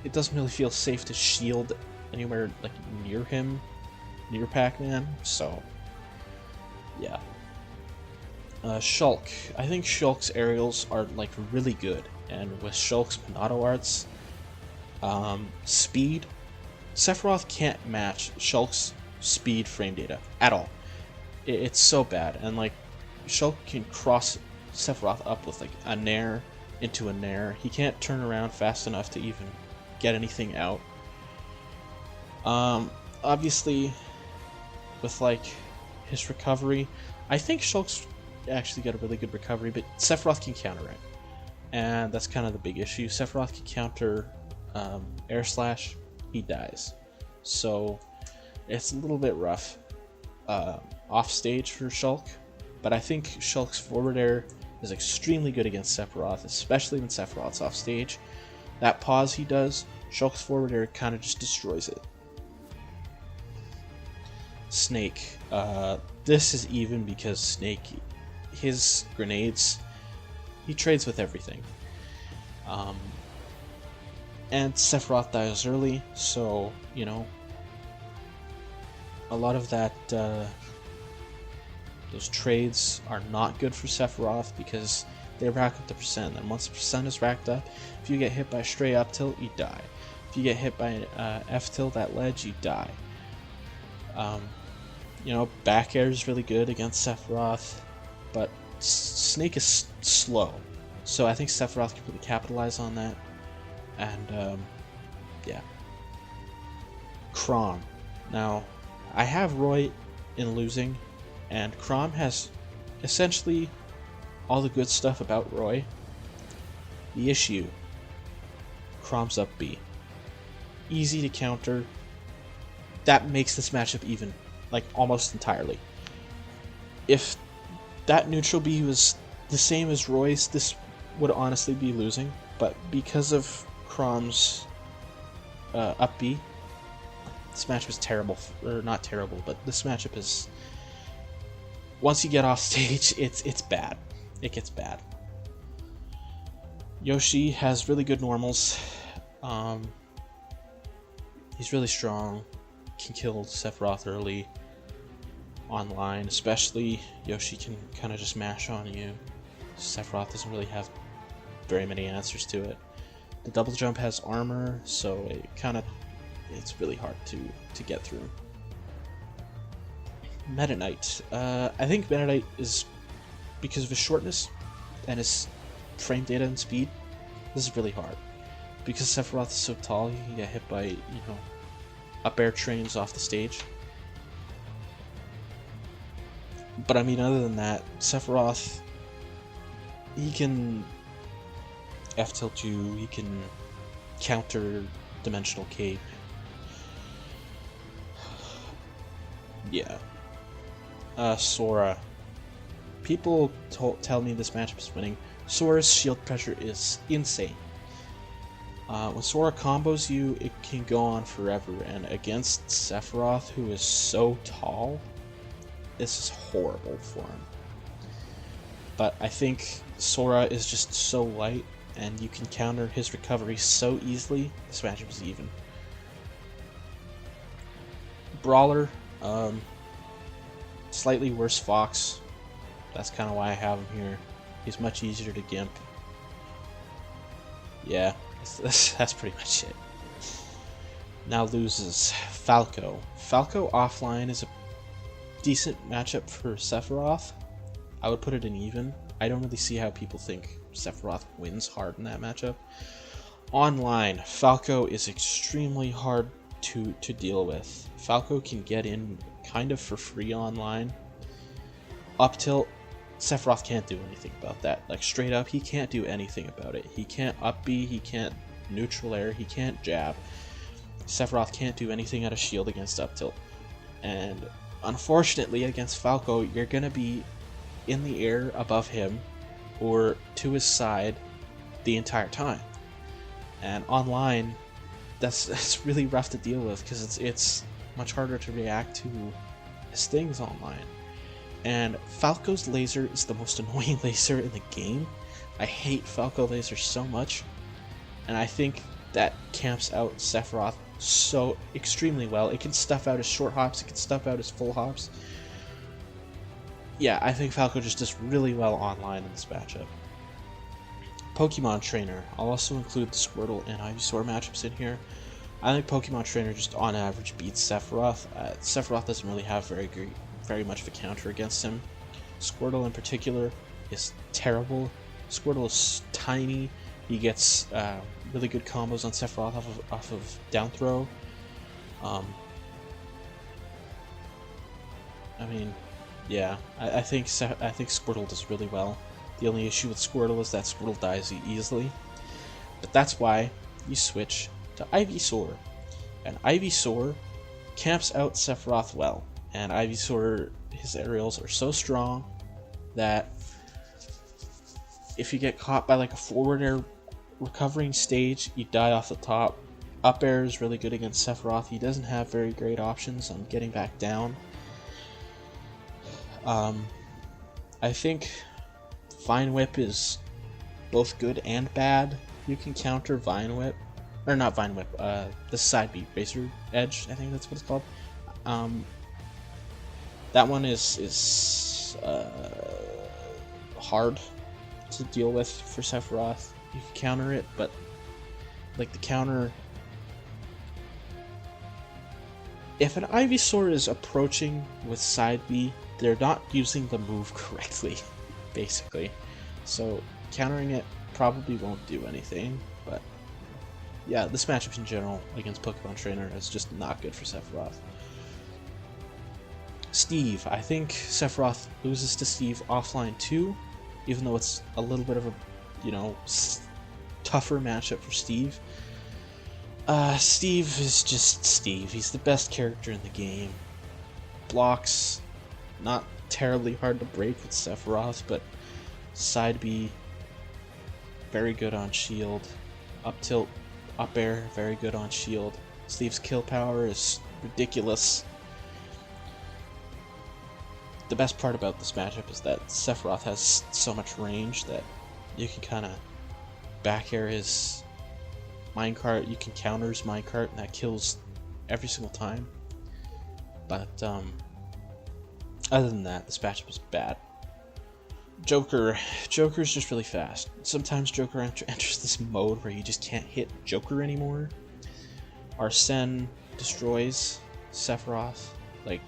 it doesn't really feel safe to shield anywhere like near him, near Pac-Man. So yeah. Shulk. I think Shulk's aerials are like really good, and with Shulk's Monado arts, speed, Sephiroth can't match Shulk's speed frame data at all. It's so bad, and like Shulk can cross Sephiroth up with like a nair into a nair. He can't turn around fast enough to even get anything out. Obviously, with like his recovery, I think Shulk's actually got a really good recovery, but Sephiroth can counter it, and that's kind of the big issue. Sephiroth can counter air slash, he dies, so it's a little bit rough off stage for Shulk, but I think Shulk's forward air is extremely good against Sephiroth, especially when Sephiroth's off stage. That pause he does, Shulk's forward air kind of just destroys it. Snake. This is even because Snake, his grenades, he trades with everything. And Sephiroth dies early, so, you know, a lot of that, those trades are not good for Sephiroth because they rack up the percent, and once the percent is racked up, if you get hit by a stray up tilt, you die. If you get hit by an F tilt at ledge, you die. You know, back air is really good against Sephiroth, but Snake is slow, so I think Sephiroth can really capitalize on that. And yeah. Chrom. Now, I have Roy in losing, and Chrom has essentially all the good stuff about Roy. The issue, Chrom's up B. Easy to counter. That makes this matchup even, like almost entirely. If that neutral B was the same as Roy's, this would honestly be losing, but because of Chrom's up B, this matchup is terrible, or not terrible, but this matchup is, once you get off stage, it's bad. It gets bad. Yoshi has really good normals. He's really strong, can kill Sephiroth early online, especially. Yoshi can kind of just mash on you. Sephiroth doesn't really have very many answers to it. The double jump has armor, so it's really hard to get through. Meta Knight. I think Meta Knight is, because of his shortness and his frame data and speed, this is really hard. Because Sephiroth is so tall, he can get hit by, you know, up air trains off the stage. But I mean, other than that, Sephiroth, he can F tilt you, he can counter dimensional cape. Yeah. Sora. People tell me this matchup is winning. Sora's shield pressure is insane. When Sora combos you, it can go on forever, and against Sephiroth, who is so tall, this is horrible for him. But I think Sora is just so light, and you can counter his recovery so easily, this matchup is even. Brawler, slightly worse Fox. That's kind of why I have him here. He's much easier to gimp. Yeah, that's pretty much it. Now loses Falco. Falco offline is a decent matchup for Sephiroth. I would put it in even. I don't really see how people think Sephiroth wins hard in that matchup. Online, Falco is extremely hard to deal with. Falco can get in kind of for free online. Up tilt, Sephiroth can't do anything about that. Like straight up, he can't do anything about it. He can't up B, he can't neutral air, he can't jab. Sephiroth can't do anything out of shield against up tilt. And unfortunately against Falco, you're gonna be in the air above him or to his side the entire time. And online, that's really rough to deal with, because it's much harder to react to his things online. And Falco's laser is the most annoying laser in the game. I hate Falco laser so much, and I think that camps out Sephiroth so extremely well. It can stuff out his short hops, it can stuff out his full hops. Yeah, I think Falco just does really well online in this matchup. Pokemon Trainer. I'll also include the Squirtle and Ivysaur matchups in here. I think Pokemon Trainer just on average beats Sephiroth. Sephiroth doesn't really have very much of a counter against him. Squirtle in particular is terrible. Squirtle is tiny. He gets really good combos on Sephiroth off of down throw. I mean, yeah, I think Squirtle does really well. The only issue with Squirtle is that Squirtle dies easily, but that's why you switch to Ivysaur, and Ivysaur camps out Sephiroth well. And Ivysaur, his aerials are so strong that if you get caught by like a forward air recovering stage, you die off the top. Up air is really good against Sephiroth. He doesn't have very great options on getting back down. I think Vine Whip is both good and bad. You can counter Vine Whip, or not Vine Whip, the side beat, Razor Edge, I think that's what it's called. That one is hard to deal with for Sephiroth. You can counter it, but like the counter, if an Ivysaur is approaching with side B, they're not using the move correctly, basically. So countering it probably won't do anything, but yeah, this matchup in general against Pokemon Trainer is just not good for Sephiroth. Steve. I think Sephiroth loses to Steve offline too, even though it's a little bit of a, tougher matchup for Steve. Steve is just Steve. He's the best character in the game. Blocks, not terribly hard to break with Sephiroth, but side B, very good on shield. Up tilt, up air, very good on shield. Steve's kill power is ridiculous. The best part about this matchup is that Sephiroth has so much range that you can kind of back air his minecart, you can counter his minecart, and that kills every single time. But other than that, this matchup is bad. Joker's just really fast. Sometimes Joker enters this mode where you just can't hit Joker anymore. Arsene destroys Sephiroth, like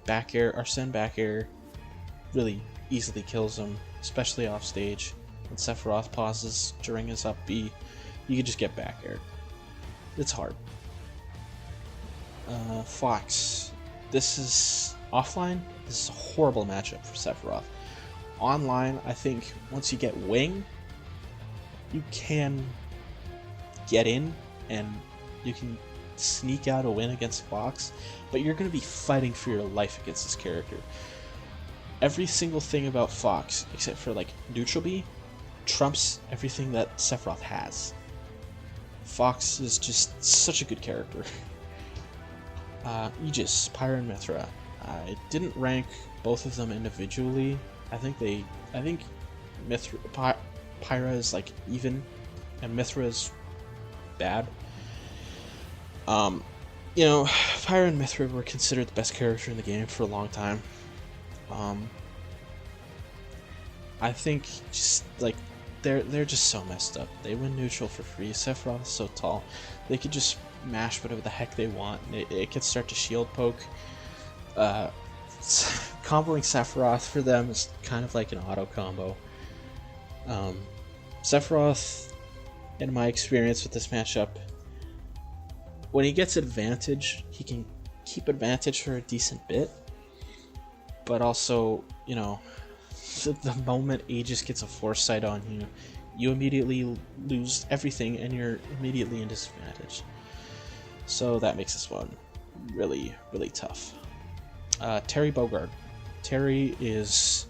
back air, Arsene back air really easily kills him, especially off stage. When Sephiroth pauses during his up B, you can just get back aired. It's hard. Fox. This is offline. This is a horrible matchup for Sephiroth. Online, I think once you get Wing, you can get in and you can sneak out a win against Fox, but you're going to be fighting for your life against this character. Every single thing about Fox, except for like neutral B, trumps everything that Sephiroth has. Fox is just such a good character. Aegis, Pyra and Mithra. I didn't rank both of them individually. I think Pyra is like even, and Mithra is bad. Pyra and Mithra were considered the best character in the game for a long time. I think just like they're just so messed up. They win neutral for free. Sephiroth is so tall, they could just mash whatever the heck they want. It could start to shield poke. Comboing Sephiroth for them is kind of like an auto combo. Sephiroth, in my experience with this matchup, when he gets advantage, he can keep advantage for a decent bit, but also, the moment Aegis gets a foresight on you, you immediately lose everything and you're immediately in disadvantage. So that makes this one really, really tough. Terry Bogard. Terry is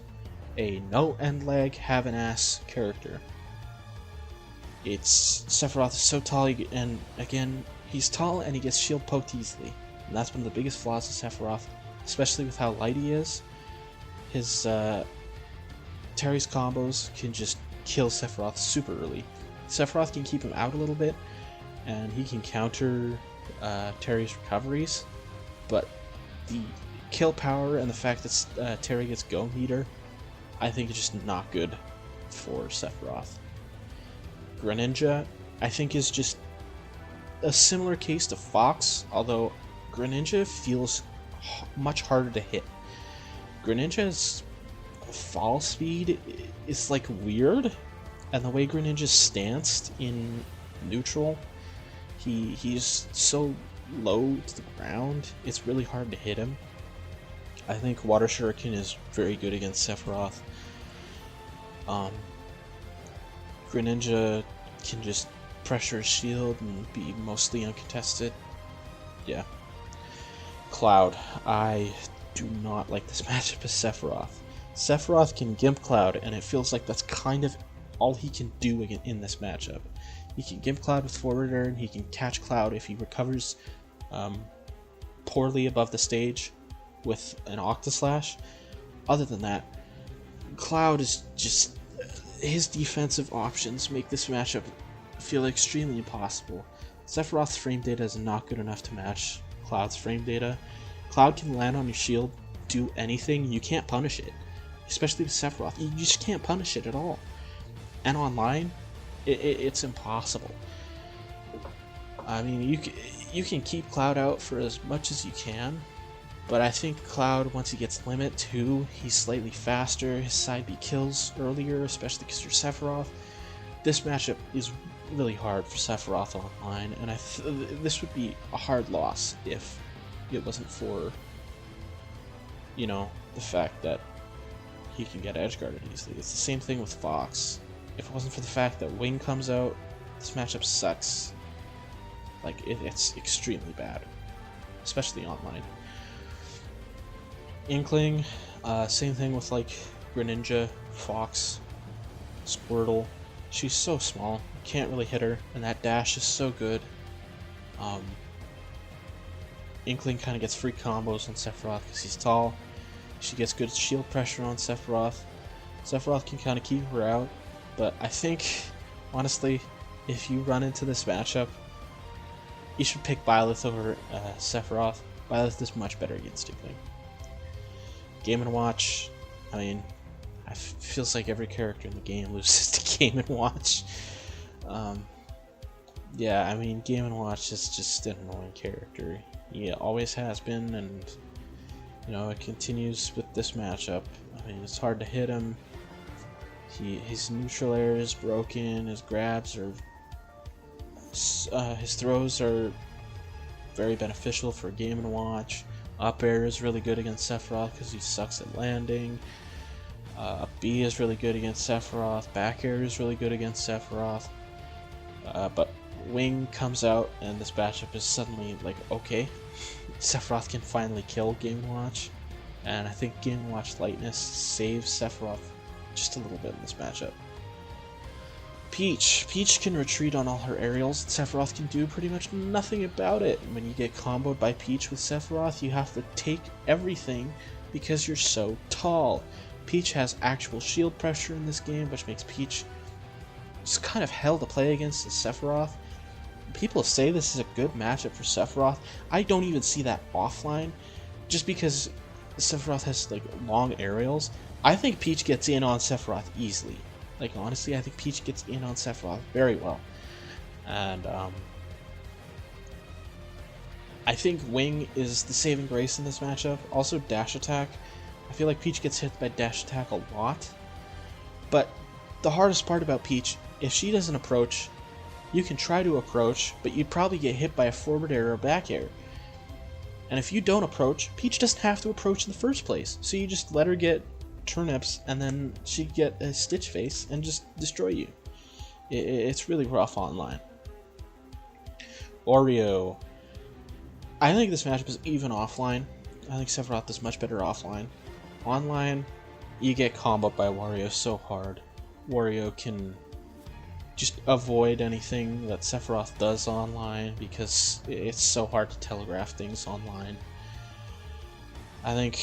a no end leg, have an ass character. Sephiroth is so tall, and again, he's tall and he gets shield poked easily. And that's one of the biggest flaws of Sephiroth, especially with how light he is. His Terry's combos can just kill Sephiroth super early. Sephiroth can keep him out a little bit, and he can counter Terry's recoveries, but the kill power and the fact that Terry gets Go Meter, I think is just not good for Sephiroth. Greninja, I think, is just a similar case to Fox, although Greninja feels much harder to hit. Greninja's fall speed is like weird, and the way Greninja's stanced in neutral, he's so low to the ground, it's really hard to hit him. I think Water Shuriken is very good against Sephiroth. Greninja can just pressure his shield and be mostly uncontested. Yeah. Cloud. I do not like this matchup with Sephiroth. Sephiroth can Gimp Cloud, and it feels like that's kind of all he can do in this matchup. He can Gimp Cloud with forward air, and he can catch Cloud if he recovers poorly above the stage with an Octaslash. Other than that, Cloud is just... his defensive options make this matchup feel extremely impossible. Sephiroth's frame data is not good enough to match Cloud's frame data. Cloud can land on your shield, do anything, you can't punish it. Especially with Sephiroth, you just can't punish it at all. And online, it's impossible. I mean, you can keep Cloud out for as much as you can, but I think Cloud, once he gets Limit 2, he's slightly faster, his side B kills earlier, especially because you're Sephiroth. This matchup is really hard for Sephiroth online, and this would be a hard loss if it wasn't for, you know, the fact that he can get edgeguarded easily. It's the same thing with Fox. If it wasn't for the fact that Wing comes out, this matchup sucks. Like, it's extremely bad, especially online. Inkling, same thing with like Greninja, Fox, Squirtle. She's so small, can't really hit her, and that dash is so good. Inkling kind of gets free combos on Sephiroth because he's tall. She gets good shield pressure on Sephiroth. Sephiroth can kind of keep her out, but I think, honestly, if you run into this matchup, you should pick Byleth over Sephiroth. Byleth is much better against Inkling. Game & Watch, I mean, it feels like every character in the game loses to Game & Watch. Yeah, I mean, Game & Watch is just an annoying character. He always has been, and, you know, it continues with this matchup. I mean, it's hard to hit him. His neutral air is broken, his grabs are... his throws are very beneficial for Game & Watch. Up air is really good against Sephiroth because he sucks at landing. Up B is really good against Sephiroth. Back air is really good against Sephiroth. But Wing comes out and this matchup is suddenly like, okay, Sephiroth can finally kill Game & Watch. And I think Game & Watch lightness saves Sephiroth just a little bit in this matchup. Peach can retreat on all her aerials. Sephiroth can do pretty much nothing about it. When you get comboed by Peach with Sephiroth, you have to take everything because you're so tall. Peach has actual shield pressure in this game, which makes Peach just kind of hell to play against the Sephiroth. People say this is a good matchup for Sephiroth. I don't even see that offline, just because Sephiroth has like long aerials. I think Peach gets in on Sephiroth easily. Like, honestly, I think Peach gets in on Sephiroth very well. And, I think Wing is the saving grace in this matchup. Also, dash attack. I feel like Peach gets hit by dash attack a lot. But the hardest part about Peach, if she doesn't approach, you can try to approach, but you'd probably get hit by a forward air or back air. And if you don't approach, Peach doesn't have to approach in the first place. So you just let her get turnips, and then she'd get a Stitch Face and just destroy you. It's really rough online. Oreo. I think this matchup is even offline. I think Sephiroth is much better offline. Online, you get comboed by Wario so hard. Wario can just avoid anything that Sephiroth does online because it's so hard to telegraph things online. I think,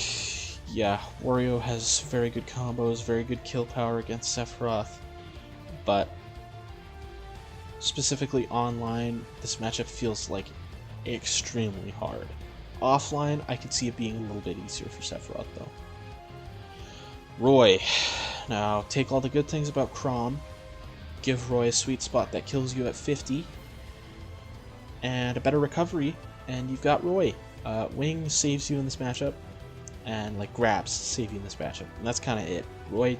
yeah, Wario has very good combos, very good kill power against Sephiroth, but specifically online, this matchup feels like extremely hard. Offline, I could see it being a little bit easier for Sephiroth though. Roy. Now, take all the good things about Chrom, give Roy a sweet spot that kills you at 50, and a better recovery, and you've got Roy. Wing saves you in this matchup, and like grabs save you in this matchup, and that's kind of it. Roy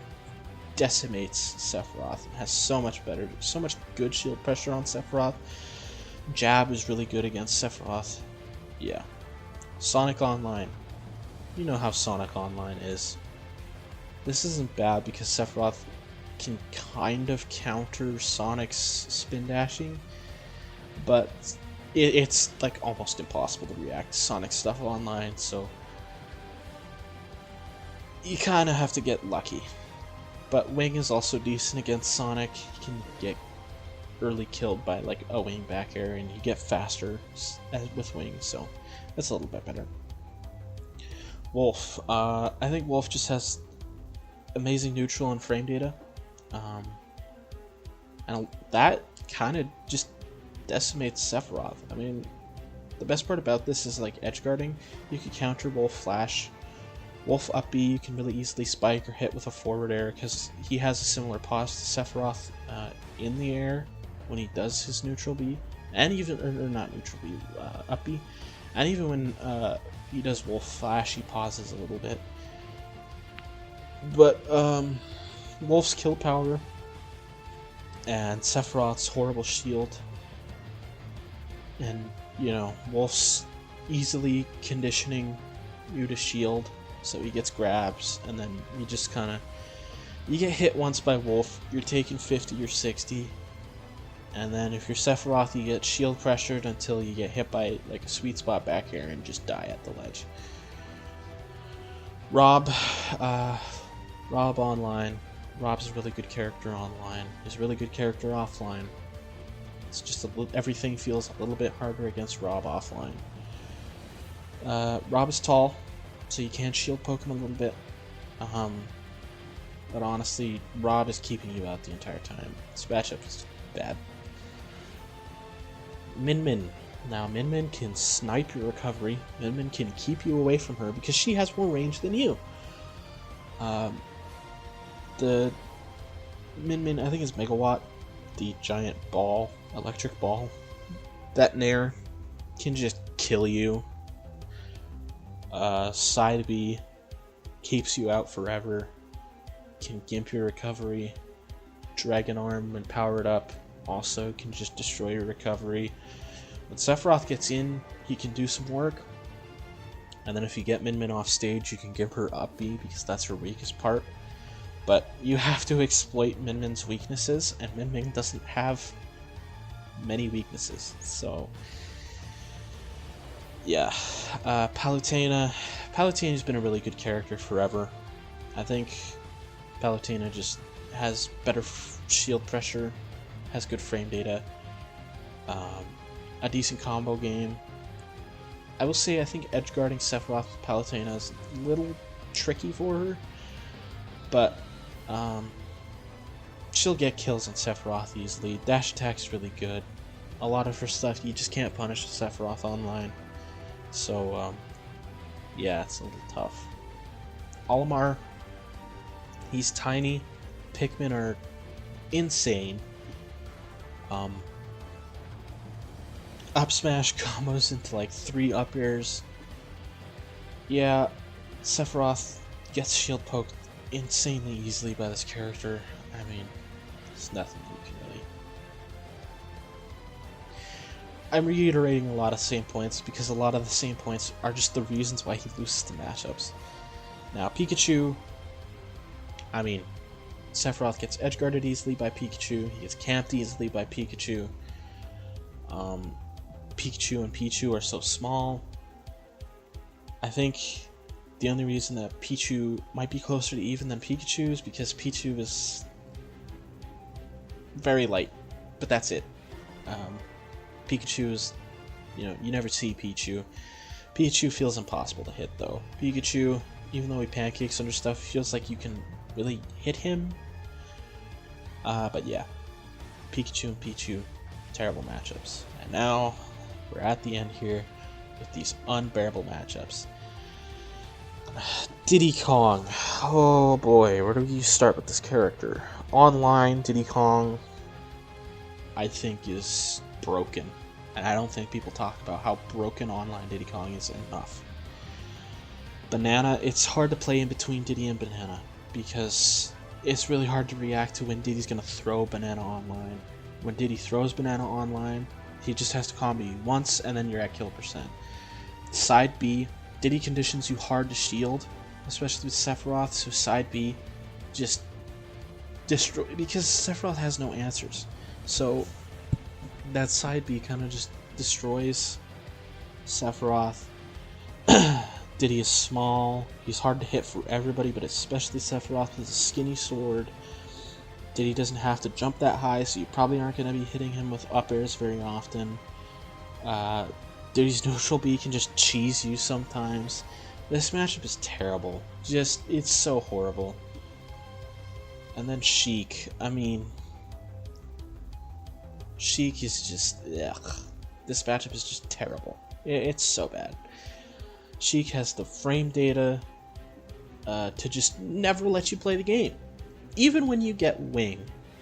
decimates Sephiroth, has so much good shield pressure on Sephiroth. Jab is really good against Sephiroth. Yeah. Sonic Online. You know how Sonic Online is. This isn't bad because Sephiroth can kind of counter Sonic's spin dashing, but it's like almost impossible to react to Sonic stuff online, so you kind of have to get lucky. But Wing is also decent against Sonic. He can get early killed by like a Wing back air, and you get faster with Wing, so that's a little bit better. Wolf. I think Wolf just has amazing neutral and frame data, and that kind of just decimates Sephiroth. I mean, the best part about this is like edge guarding. You can counter Wolf flash. Wolf up B, you can really easily spike or hit with a forward air because he has a similar pause to Sephiroth in the air when he does his neutral B, and even or not neutral B, up B, and even when he does Wolf flash, he pauses a little bit. But Wolf's kill power and Sephiroth's horrible shield, and you know, Wolf's easily conditioning you to shield, so he gets grabs, and then you just kind of, you get hit once by Wolf, you're taking 50 or 60, and then if you're Sephiroth, you get shield pressured until you get hit by like a sweet spot back air and just die at the ledge. Rob online. Rob's a really good character online. He's a really good character offline. It's just everything feels a little bit harder against Rob offline. Rob is tall, so you can shield poke him a little bit. But honestly, Rob is keeping you out the entire time. This matchup is bad. Min Min. Now, Min Min can snipe your recovery. Min Min can keep you away from her because she has more range than you. The Min Min, I think, is Megawatt, the giant ball, electric ball. That Nair can just kill you. Side B keeps you out forever. Can gimp your recovery. Dragon Arm, when powered up, also can just destroy your recovery. When Sephiroth gets in, he can do some work. And then if you get Min Min off stage, you can give her up B because that's her weakest part. But you have to exploit Min Min's weaknesses, and Min Min doesn't have many weaknesses. So, yeah. Palutena's been a really good character forever. I think Palutena just has better shield pressure, has good frame data, a decent combo game. I will say I think edgeguarding Sephiroth with Palutena is a little tricky for her, but she'll get kills on Sephiroth easily. Dash attack's really good. A lot of her stuff you just can't punish Sephiroth online, so yeah, it's a little tough. Olimar, he's tiny. Pikmin are insane. Up smash combos into like 3 up airs. Yeah, Sephiroth gets shield poked insanely easily by this character. I mean, it's nothing you can really. I'm reiterating a lot of same points because a lot of the same points are just the reasons why he loses the matchups. Now, Pikachu, I mean, Sephiroth gets edgeguarded easily by Pikachu, he gets camped easily by Pikachu. Pikachu and Pichu are so small. I think the only reason that Pichu might be closer to even than Pikachu is because Pichu is very light. but that's it. Pikachu is, you never see Pichu. Pichu feels impossible to hit though. Pikachu, even though he pancakes under stuff, feels like you can really hit him. But yeah, Pikachu and Pichu, terrible matchups. And now we're at the end here with these unbearable matchups. Diddy Kong. Oh boy, where do you start with this character? Online, Diddy Kong, I think, is broken. And I don't think people talk about how broken online Diddy Kong is enough. Banana, it's hard to play in between Diddy and Banana because it's really hard to react to when Diddy's going to throw Banana online. When Diddy throws Banana online, he just has to combo you once and then you're at kill percent. Side B, Diddy conditions you hard to shield, especially with Sephiroth, so side B just destroy, because Sephiroth has no answers. So that side B kind of just destroys Sephiroth. Diddy is small, he's hard to hit for everybody, but especially Sephiroth with a skinny sword. Diddy doesn't have to jump that high, so you probably aren't going to be hitting him with up airs very often. Diddy's neutral B can just cheese you sometimes. This matchup is terrible. It's so horrible. And then Sheik. I mean, Sheik is just, ugh. This matchup is just terrible. It's so bad. Sheik has the frame data to just never let you play the game. Even when you get wing,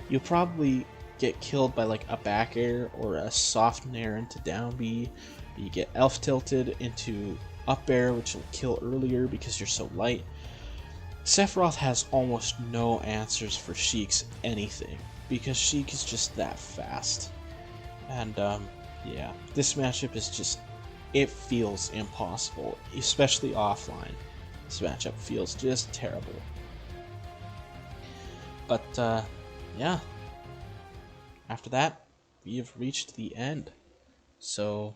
you'll probably get killed by like a back air or a soft nair into down B. You get elf tilted into up air, which will kill earlier because you're so light. Sephiroth has almost no answers for Sheik's anything because Sheik is just that fast. And yeah, this matchup is just, it feels impossible, especially offline. This matchup feels just terrible. But yeah, after that, we have reached the end. So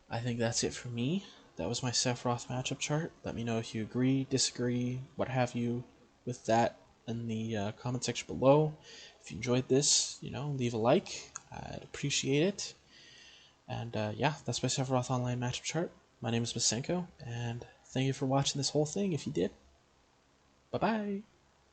I think that's it for me. That was my Sephiroth matchup chart. Let me know if you agree, disagree, what have you with that in the comment section below. If you enjoyed this, leave a like. I'd appreciate it. And yeah, that's my Sephiroth online matchup chart. My name is Masenko, and thank you for watching this whole thing if you did. Bye-bye.